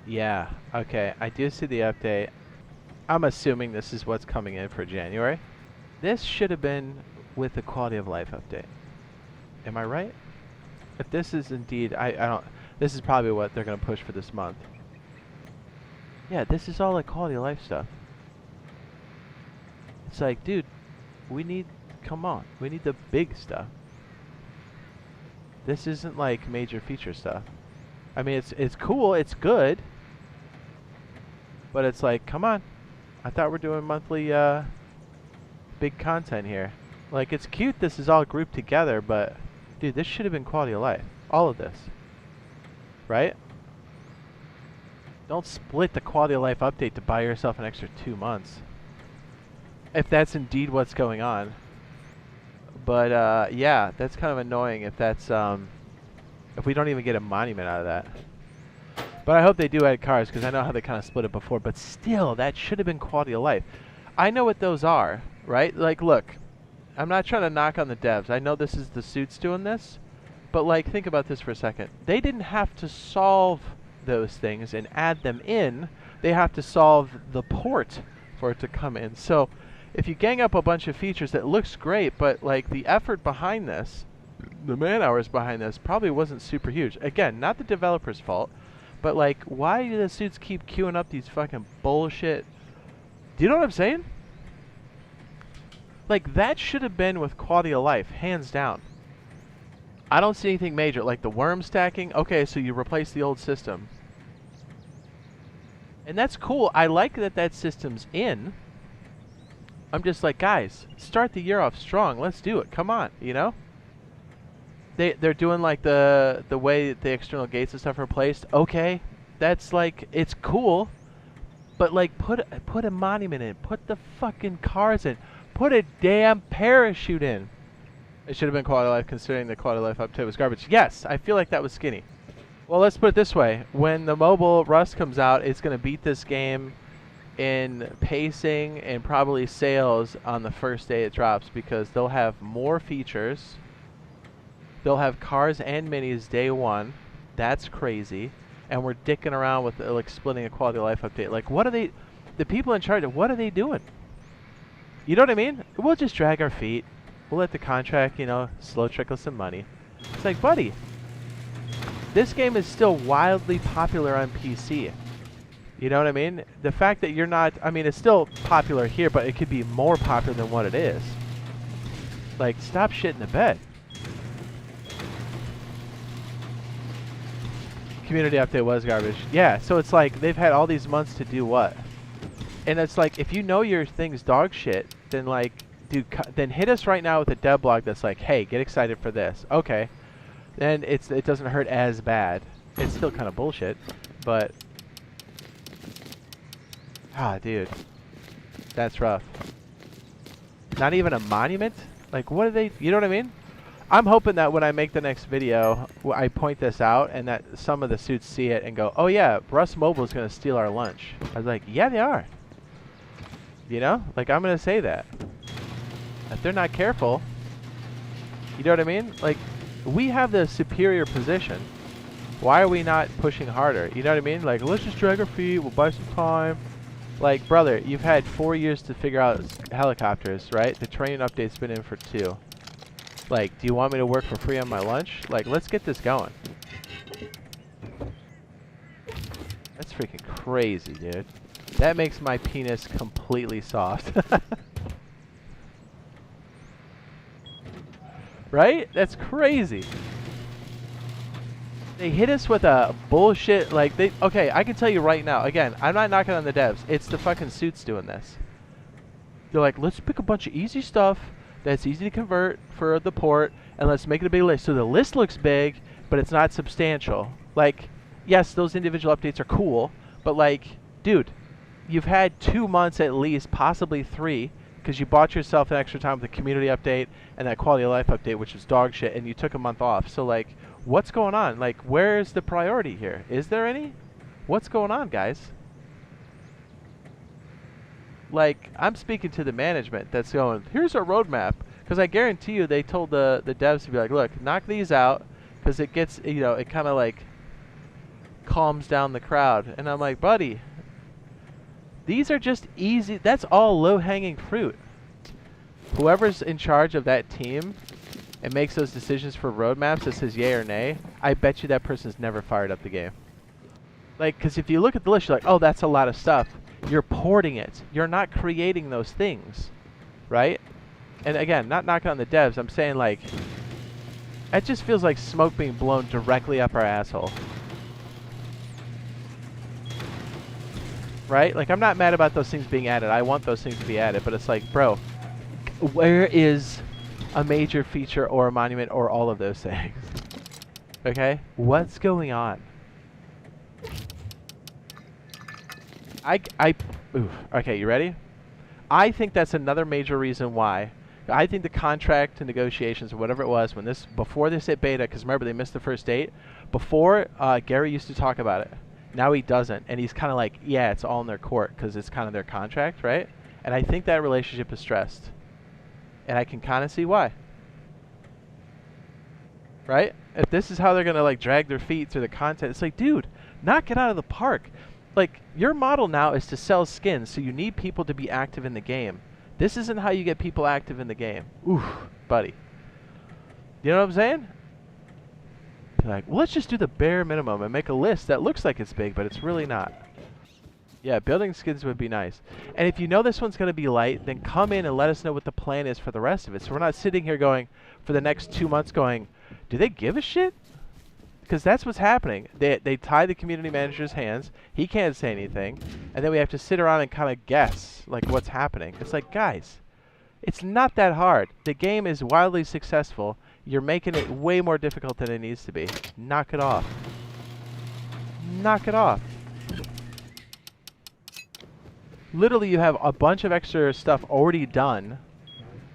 Yeah, okay, I do see the update. I'm assuming this is what's coming in for January. This should have been with the quality of life update. Am I right? If this is indeed, I don't, this is probably what they're going to push for this month. Yeah, this is all like quality of life stuff. It's like, dude, we need, come on, we need the big stuff. This isn't like major feature stuff. I mean, it's cool, it's good, but it's like, come on. I thought we're doing monthly big content here. Like, it's cute this is all grouped together, but dude, this should have been quality of life. All of this. Right? Don't split the quality of life update to buy yourself an extra 2 months. If that's indeed what's going on. But yeah, that's kind of annoying if that's if we don't even get a monument out of that. But I hope they do add cars, because I know how they kind of split it before. But still, that should have been quality of life. I know what those are, right? Like, look, I'm not trying to knock on the devs. I know this is the suits doing this. But, like, think about this for a second. They didn't have to solve those things and add them in. They have to solve the port for it to come in. So, if you gang up a bunch of features that looks great, but, like, the effort behind this, the man hours behind this, probably wasn't super huge. Again, not the developer's fault. But, like, why do the suits keep queuing up these fucking bullshit? Do you know what I'm saying? Like, that should have been with quality of life, hands down. I don't see anything major. Like, the worm stacking. Okay, so you replace the old system. And that's cool. I like that that system's in. I'm just like, guys, start the year off strong. Let's do it. Come on, you know? They're doing like the way the external gates and stuff are placed. Okay, that's like, it's cool, but like put a monument in, put the fucking cars in, put a damn parachute in. It should have been quality of life, considering the quality of life update was garbage. Yes, I feel like that was skinny. Well, let's put it this way: when the mobile Rust comes out, it's gonna beat this game in pacing and probably sales on the first day it drops, because they'll have more features. They'll have cars and minis day one. That's crazy. And we're dicking around with like splitting a quality of life update. Like, what are they, the people in charge of, what are they doing? You know what I mean? We'll just drag our feet. We'll let the contract, you know, slow trickle some money. It's like, buddy, this game is still wildly popular on PC. You know what I mean? The fact that you're not, I mean, it's still popular here, but it could be more popular than what it is. Like, stop shitting the bed. Community update was garbage. Yeah, so it's like they've had all these months to do what? And it's like, if you know your thing's dog shit, then like, dude, then hit us right now with a dev blog that's like, hey, get excited for this. Okay. Then it doesn't hurt as bad. It's still kind of bullshit, but dude, that's rough. Not even a monument? Like, what are they, you know what I mean? I'm hoping that when I make the next video, I point this out and that some of the suits see it and go, oh yeah, Rust Mobile is going to steal our lunch. I was like, yeah, they are. You know? Like, I'm going to say that. If they're not careful, you know what I mean? Like, we have the superior position. Why are we not pushing harder? You know what I mean? Like, let's just drag our feet, we'll buy some time. Like, brother, you've had 4 years to figure out helicopters, right? The training update's been in for 2. Like, do you want me to work for free on my lunch? Like, let's get this going. That's freaking crazy, dude. That makes my penis completely soft. Right? That's crazy. They hit us with a bullshit, like, okay, I can tell you right now, again, I'm not knocking on the devs. It's the fucking suits doing this. They're like, let's pick a bunch of easy stuff that's easy to convert for the port, and let's make it a big list. So the list looks big, but it's not substantial. Like, yes, those individual updates are cool, but like, dude, you've had 2 months at least, possibly 3, because you bought yourself an extra time with the community update and that quality of life update, which was dog shit, and you took a month off. So like, what's going on? Like, where's the priority here? Is there any? What's going on, guys? Like, I'm speaking to the management that's going, here's our roadmap. Because I guarantee you they told the devs to be like, look, knock these out, because it gets, you know, it kind of like calms down the crowd. And I'm like, buddy, these are just easy. That's all low-hanging fruit. Whoever's in charge of that team and makes those decisions for roadmaps that says yay or nay, I bet you that person's never fired up the game. Like, because if you look at the list, you're like, oh, that's a lot of stuff. You're porting it. You're not creating those things, right? And again, not knocking on the devs. I'm saying, like, it just feels like smoke being blown directly up our asshole. Right? Like, I'm not mad about those things being added. I want those things to be added. But it's like, bro, where is a major feature or a monument or all of those things? Okay? What's going on? Okay, you ready? I think that's another major reason why. I think the contract and negotiations or whatever it was when before this hit beta, because remember they missed the first date. Before, Gary used to talk about it. Now he doesn't, and he's kind of like, yeah, it's all in their court because it's kind of their contract, right? And I think that relationship is stressed, and I can kind of see why. Right? If this is how they're gonna like drag their feet through the content, it's like, dude, knock it out of the park. Like, your model now is to sell skins, so you need people to be active in the game. This isn't how you get people active in the game. Oof, buddy. You know what I'm saying? You're like, well, let's just do the bare minimum and make a list that looks like it's big, but it's really not. Yeah, building skins would be nice. And if you know this one's going to be light, then come in and let us know what the plan is for the rest of it. So we're not sitting here going, for the next 2 months going, do they give a shit? Because that's what's happening. They tie the community manager's hands. He can't say anything. And then we have to sit around and kind of guess, like, what's happening. It's like, guys, it's not that hard. The game is wildly successful. You're making it way more difficult than it needs to be. Knock it off. Knock it off. Literally, you have a bunch of extra stuff already done.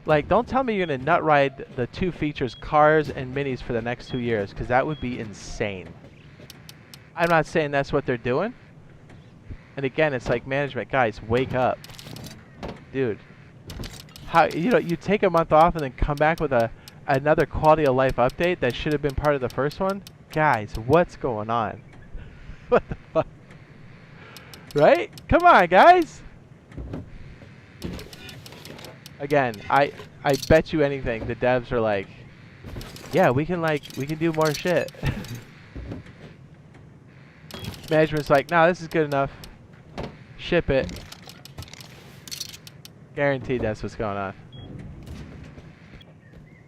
Like, don't tell me you're going to nut ride the 2 features, cars and minis, for the next 2 years, because that would be insane. I'm not saying that's what they're doing. And again, it's like, management, guys, wake up. Dude. How, you know, you take a month off and then come back with another quality of life update that should have been part of the first one? Guys, what's going on? What the fuck? Right? Come on, guys. Again, I bet you anything the devs are like, yeah, we can do more shit. Management's like, nah, this is good enough. Ship it. Guaranteed that's what's going on.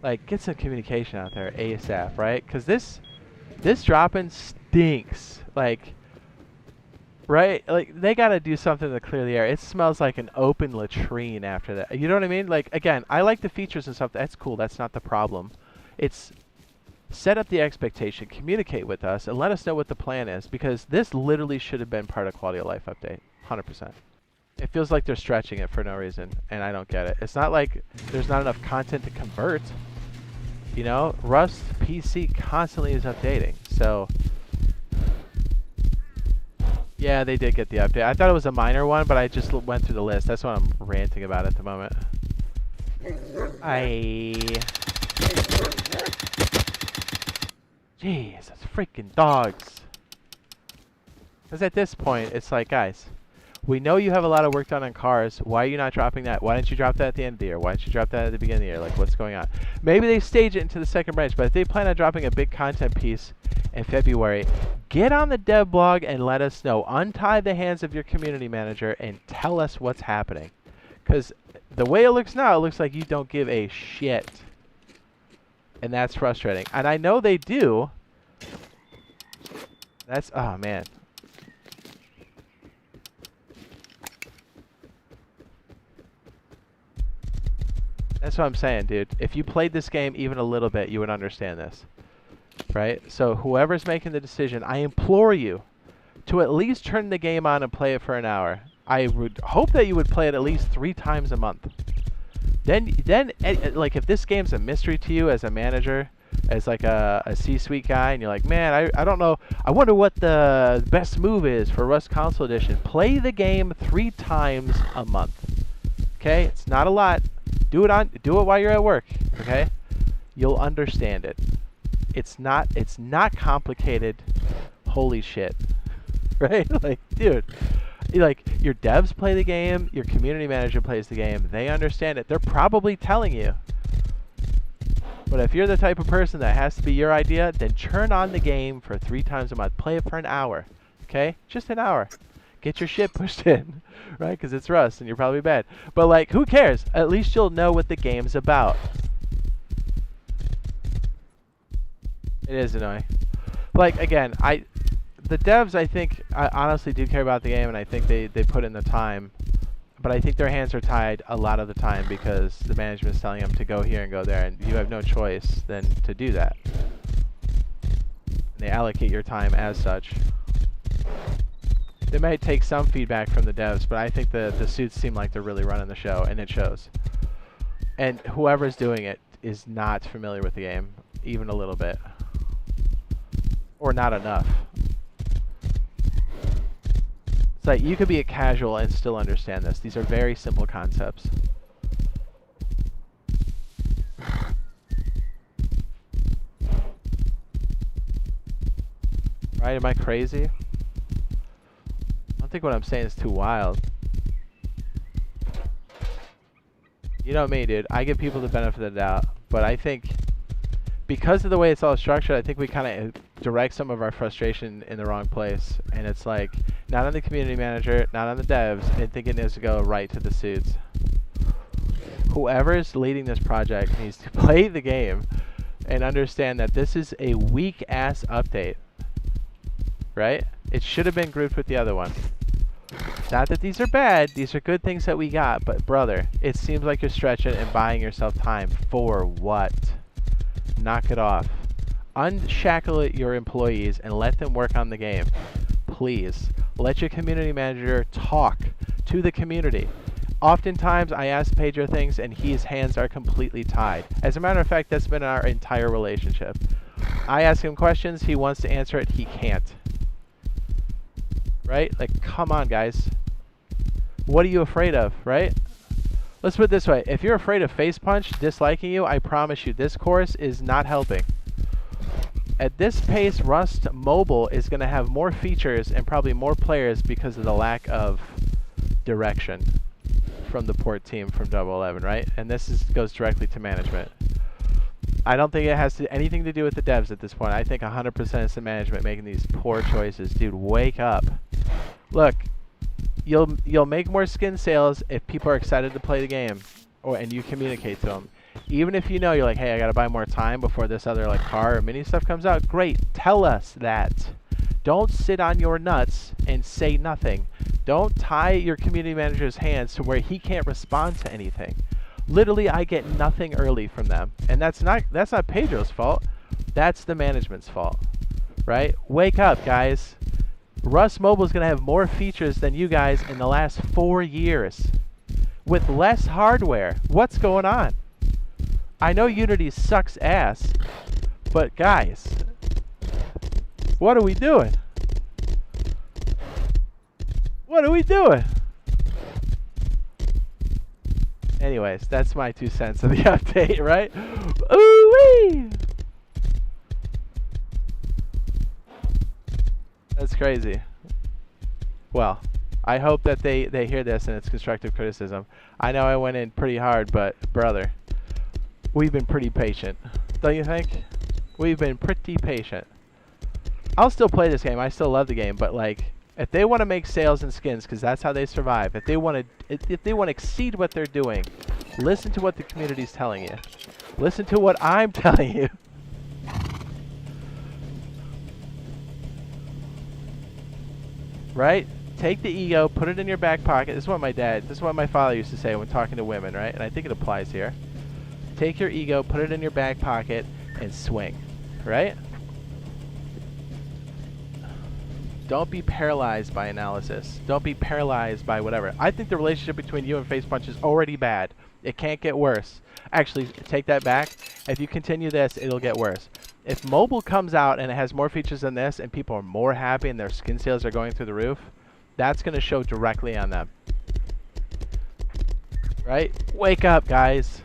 Like, get some communication out there ASAP, right? Because this dropping stinks. Like, right? Like, they gotta do something to clear the air. It smells like an open latrine after that. You know what I mean? Like, again, I like the features and stuff. That's cool. That's not the problem. It's set up the expectation, communicate with us, and let us know what the plan is. Because this literally should have been part of quality of life update. 100%. It feels like they're stretching it for no reason, and I don't get it. It's not like there's not enough content to convert. You know? Rust PC constantly is updating. So... yeah, they did get the update. I thought it was a minor one, but I just went through the list. That's what I'm ranting about at the moment. Jeez, those freaking dogs. Because at this point, it's like, guys, we know you have a lot of work done on cars. Why are you not dropping that? Why didn't you drop that at the end of the year? Why didn't you drop that at the beginning of the year? Like, what's going on? Maybe they stage it into the second branch, but if they plan on dropping a big content piece in February, get on the dev blog and let us know. Untie the hands of your community manager and tell us what's happening. Because the way it looks now, it looks like you don't give a shit. And that's frustrating. And I know they do. That's, oh man. That's what I'm saying, dude. If you played this game even a little bit, you would understand this. Right? So whoever's making the decision, I implore you to at least turn the game on and play it for an hour. I would hope that you would play it at least 3 times a month. Then, like, if this game's a mystery to you as a manager, as like a C-suite guy, and you're like, man, I don't know, I wonder what the best move is for Rust Console Edition. Play the game 3 times a month. Okay? It's not a lot. Do it while you're at work. Okay? You'll understand it. It's not complicated. Holy shit. Right? Like, dude, like, your devs play the game, your community manager plays the game, they understand it. They're probably telling you. But if you're the type of person that has to be your idea, then turn on the game for 3 times a month. Play it for an hour, okay? Just an hour. Get your shit pushed in, right? Because it's Rust and you're probably bad. But, like, who cares? At least you'll know what the game's about. It is annoying. Like, again, the devs, I think, I honestly do care about the game, and I think they put in the time. But I think their hands are tied a lot of the time because the management is telling them to go here and go there, and you have no choice than to do that. And they allocate your time as such. They might take some feedback from the devs, but I think the suits seem like they're really running the show, and it shows. And whoever's doing it is not familiar with the game, even a little bit. Or not enough. It's like you could be a casual and still understand this. These are very simple concepts. Right? Am I crazy? I don't think what I'm saying is too wild. You know me, dude. I give people the benefit of the doubt, but I think because of the way it's all structured, I think we kind of direct some of our frustration in the wrong place. And it's like, not on the community manager, not on the devs. I think it needs to go right to the suits. Whoever is leading this project needs to play the game and understand that this is a weak-ass update. Right? It should have been grouped with the other one. Not that these are bad, these are good things that we got, but brother, it seems like you're stretching and buying yourself time. For what? Knock it off. Unshackle your employees and let them work on the game. Please. Let your community manager talk to the community. Oftentimes, I ask Pedro things and his hands are completely tied. As a matter of fact, that's been our entire relationship. I ask him questions, he wants to answer it, he can't. Right? Like, come on, guys. What are you afraid of, right? Let's put it this way. If you're afraid of Face Punch disliking you, I promise you, this course is not helping. At this pace, Rust Mobile is going to have more features and probably more players because of the lack of direction from the port team from 011, right? And this goes directly to management. I don't think it has anything to do with the devs at this point. I think 100% it's the management making these poor choices. Dude, wake up. Look, you'll make more skin sales if people are excited to play the game, and you communicate to them. Even if you know you're like, hey, I gotta buy more time before this other like car or mini stuff comes out. Great, tell us that. Don't sit on your nuts and say nothing. Don't tie your community manager's hands to where he can't respond to anything. Literally, I get nothing early from them, and that's not Pedro's fault. That's the management's fault, right? Wake up, guys. Rust Mobile is going to have more features than you guys in the last 4 years with less hardware. What's going on? I know Unity sucks ass, but guys, what are we doing? What are we doing? Anyways, that's my 2 cents of the update, right? Ooh-wee! That's crazy. Well, I hope that they hear this and it's constructive criticism. I know I went in pretty hard, but brother, we've been pretty patient. Don't you think? We've been pretty patient. I'll still play this game. I still love the game, but like, if they want to make sales and skins, because that's how they survive. If they want to exceed what they're doing, listen to what the community's telling you. Listen to what I'm telling you. Right? Take the ego, put it in your back pocket. This is what my father used to say when talking to women, right? And I think it applies here. Take your ego, put it in your back pocket, and swing. Right? Don't be paralyzed by analysis. Don't be paralyzed by whatever. I think the relationship between you and Face Punch is already bad. It can't get worse. Actually, take that back. If you continue this, it'll get worse. If mobile comes out and it has more features than this and people are more happy and their skin sales are going through the roof, that's going to show directly on them. Right? Wake up, guys.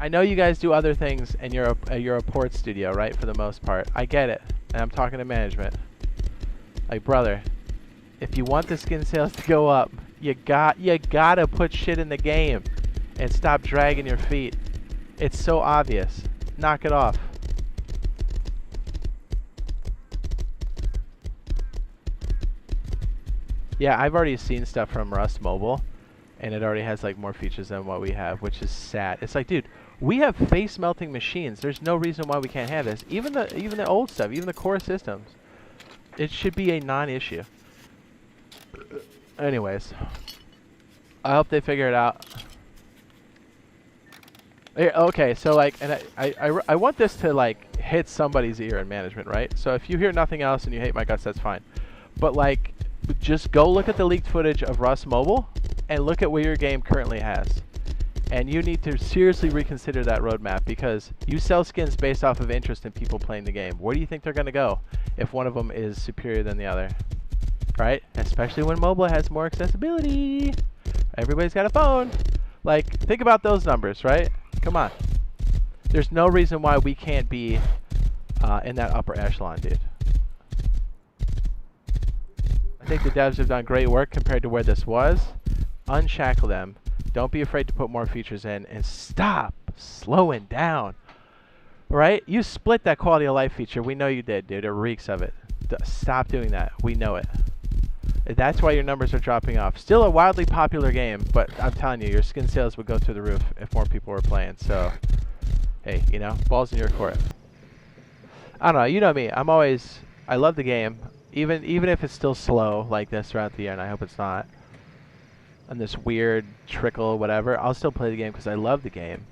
I know you guys do other things, and you're a port studio, right? For the most part, I get it, and I'm talking to management. Like, brother, if you want the skin sales to go up, you gotta put shit in the game, and stop dragging your feet. It's so obvious. Knock it off. Yeah, I've already seen stuff from Rust Mobile, and it already has like more features than what we have, which is sad. It's like, dude, we have face melting machines. There's no reason why we can't have this. Even the old stuff, even the core systems, it should be a non-issue. Anyways, I hope they figure it out. Okay, so like, and I want this to like hit somebody's ear in management, right? So if you hear nothing else and you hate my guts, that's fine. But like, just go look at the leaked footage of Rust Mobile and look at what your game currently has. And you need to seriously reconsider that roadmap, because you sell skins based off of interest in people playing the game. Where do you think they're going to go if one of them is superior than the other? Right? Especially when mobile has more accessibility. Everybody's got a phone. Like, think about those numbers, right? Come on. There's no reason why we can't be in that upper echelon, dude. I think the devs have done great work compared to where this was. Unshackle them. Don't be afraid to put more features in, and stop slowing down. Right? You split that quality of life feature. We know you did, dude. It reeks of it. Stop doing that. We know it. That's why your numbers are dropping off. Still a wildly popular game, but I'm telling you, your skin sales would go through the roof if more people were playing. So, hey, you know, balls in your court. I don't know. You know me. I love the game. Even if it's still slow like this throughout the year, and I hope it's not, and this weird trickle, whatever, I'll still play the game because I love the game.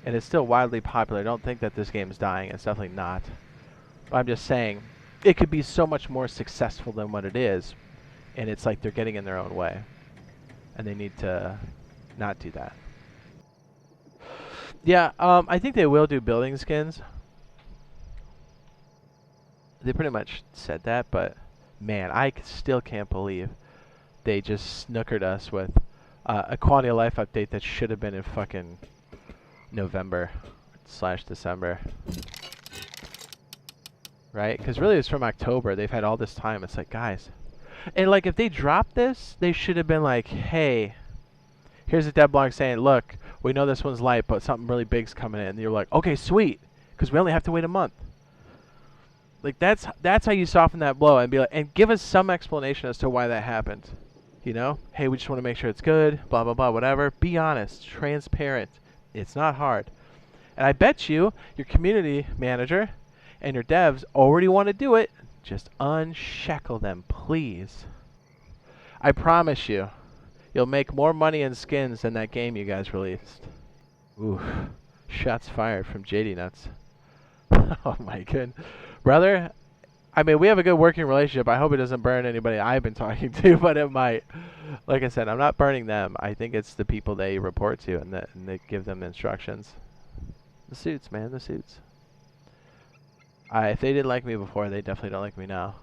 And it's still wildly popular. I don't think that this game is dying. It's definitely not. But I'm just saying, it could be so much more successful than what it is. And it's like they're getting in their own way. And they need to not do that. Yeah, I think they will do building skins. They pretty much said that, but man, I still can't believe they just snookered us with a quality of life update that should have been in fucking November/December. Right? Because really it's from October. They've had all this time. It's like, guys. And like, if they dropped this, they should have been like, hey, here's a dev blog saying, look, we know this one's light, but something really big's coming in. And you're like, okay, sweet. Because we only have to wait a month. Like, that's how you soften that blow, and be like, and give us some explanation as to why that happened. You know? Hey, we just want to make sure it's good, blah, blah, blah, whatever. Be honest, transparent. It's not hard. And I bet you, your community manager and your devs already want to do it. Just unshackle them, please. I promise you, you'll make more money in skins than that game you guys released. Ooh, shots fired from JD Nuts. Oh my goodness. Brother, I mean, we have a good working relationship. I hope it doesn't burn anybody I've been talking to, but it might. Like I said, I'm not burning them. I think it's the people they report to, and they give them instructions. The suits, man, the suits. If they didn't like me before, they definitely don't like me now.